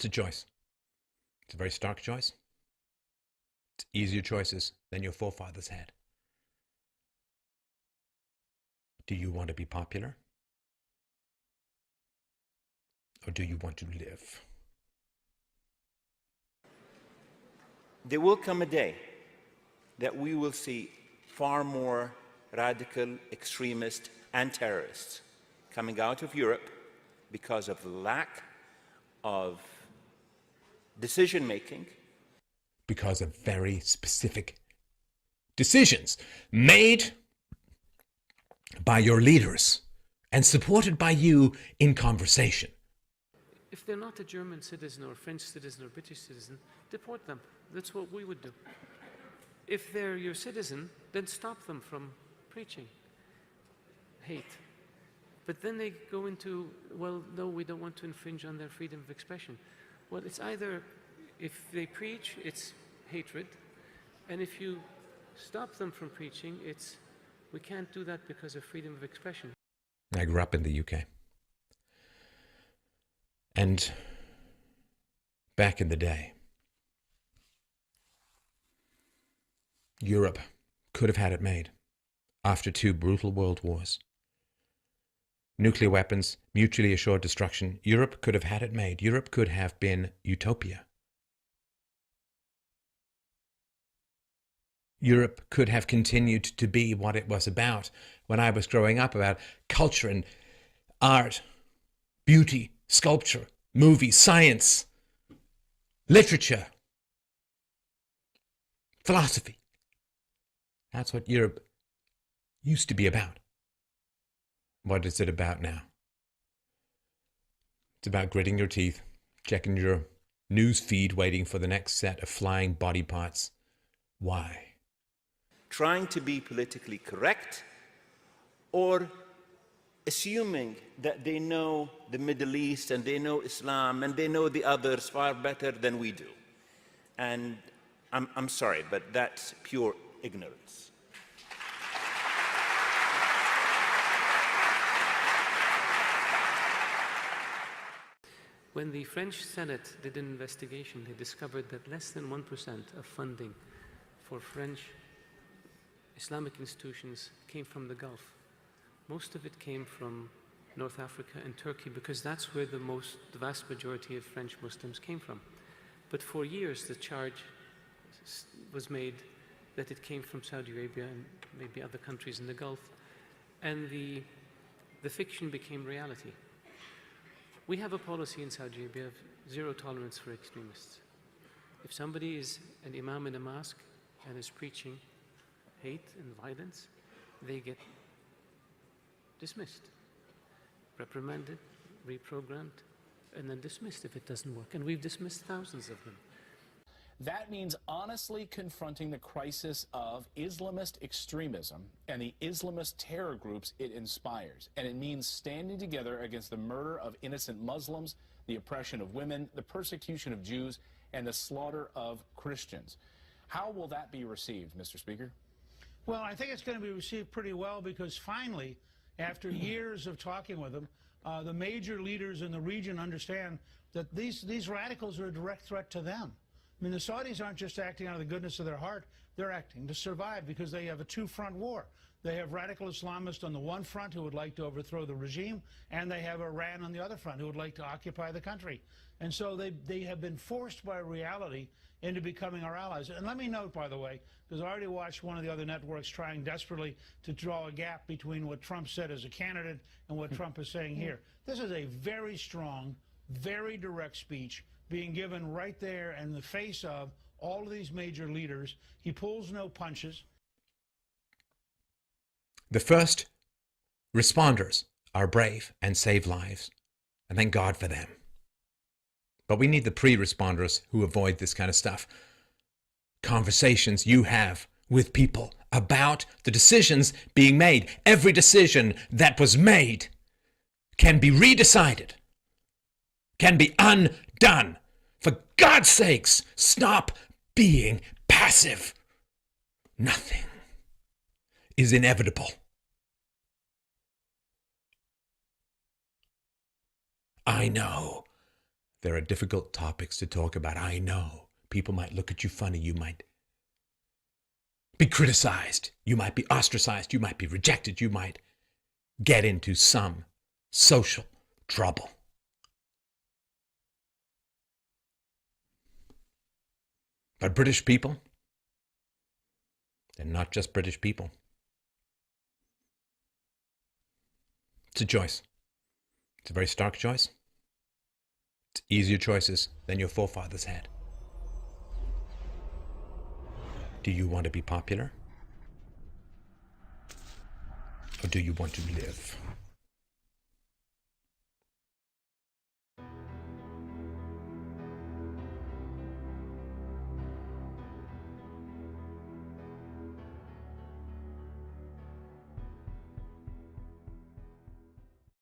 It's a choice. It's a very stark choice. It's easier choices than your forefathers had. Do you want to be popular? Or do you want to live? There will come a day that we will see far more radical extremists and terrorists coming out of Europe because of the lack of decision-making. Because of very specific decisions made by your leaders and supported by you in conversation. If they're not a German citizen or French citizen or British citizen, deport them. That's what we would do. If they're your citizen, then stop them from preaching hate. But then they go into, well, no, we don't want to infringe on their freedom of expression. Well, it's either, if they preach, it's hatred, and if you stop them from preaching, it's, we can't do that because of freedom of expression. I grew up in the UK. And back in the day, Europe could have had it made after 2 brutal world wars. Nuclear weapons, mutually assured destruction. Europe could have had it made. Europe could have been utopia. Europe could have continued to be what it was about when I was growing up, about culture and art, beauty, sculpture, movies, science, literature, philosophy. That's what Europe used to be about. What is it about now? It's about gritting your teeth, checking your news feed, waiting for the next set of flying body parts. Why? Trying to be politically correct, or assuming that they know the Middle East and they know Islam and they know the others far better than we do. And I'm sorry, but that's pure ignorance. When the French Senate did an investigation, they discovered that less than 1% of funding for French Islamic institutions came from the Gulf. Most of it came from North Africa and Turkey, because that's where the vast majority of French Muslims came from. But for years, the charge was made that it came from Saudi Arabia and maybe other countries in the Gulf, and the fiction became reality. We have a policy in Saudi Arabia of zero tolerance for extremists. If somebody is an imam in a mosque and is preaching hate and violence, they get dismissed, reprimanded, reprogrammed, and then dismissed if it doesn't work. And we've dismissed thousands of them. That means honestly confronting the crisis of Islamist extremism and the Islamist terror groups it inspires. And it means standing together against the murder of innocent Muslims, the oppression of women, the persecution of Jews, and the slaughter of Christians. How will that be received, Mr. Speaker? Well, I think it's going to be received pretty well, because finally, after years of talking with them, the major leaders in the region understand that these radicals are a direct threat to them. I mean, the Saudis aren't just acting out of the goodness of their heart, they're acting to survive, because they have a two-front war. They have radical Islamists on the one front who would like to overthrow the regime, and they have Iran on the other front who would like to occupy the country. And so they have been forced by reality into becoming our allies. And let me note, by the way, because I already watched one of the other networks trying desperately to draw a gap between what Trump said as a candidate and what Trump is saying here. This is a very strong, very direct speech being given right there in the face of all of these major leaders. He pulls no punches. The first responders are brave and save lives, and thank God for them. But we need the pre-responders who avoid this kind of stuff. Conversations you have with people about the decisions being made. Every decision that was made can be redecided, can be undone. For God's sakes, stop being passive. Nothing is inevitable. I know There are difficult topics to talk about. I know. People might look at you funny. You might be criticized. You might be ostracized. You might be rejected. You might get into some social trouble. But British people, they're not just British people. It's a choice. It's a very stark choice. It's easier choices than your forefathers had. Do you want to be popular? Or do you want to live?